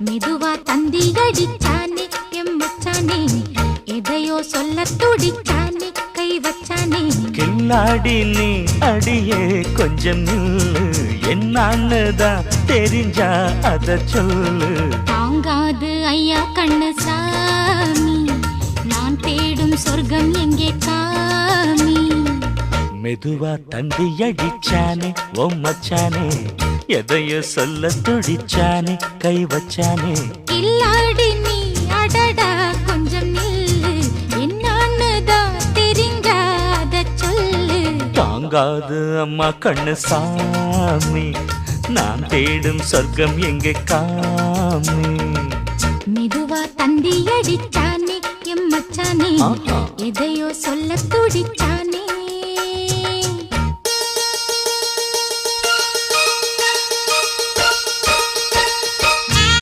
மெதுவா தந்தி அடிச்சானே எம்மச்சானே எதையோ சொல்ல துடிச்சானே கை வச்சானே கில்லாடி நீ அடியே கொஞ்சம் நில்லு என்னான்னுதான் தெரிஞ்சா அத சொல்லு தாங்காது ஐயா கண்ணு சாமி நான் தேடும் சொர்க்கம் எங்கே காமி மெதுவா தந்தி அடிச்சானே ஓ மச்சானே எதையோ சொல்ல துடிச்சானே கை வச்சானே கில்லாடி நீ அடடா கொஞ்சம் நில்லு என்னான்னுதான் தெரிஞ்சாத சொல்லு தாங்காது அம்மா கண்ணு சாமி நான் தேடும் சொர்க்கம் எங்கே காமி மெதுவா தந்தி அடிச்சானே எம்மச்சானே எதையோ சொல்ல துடிச்சானே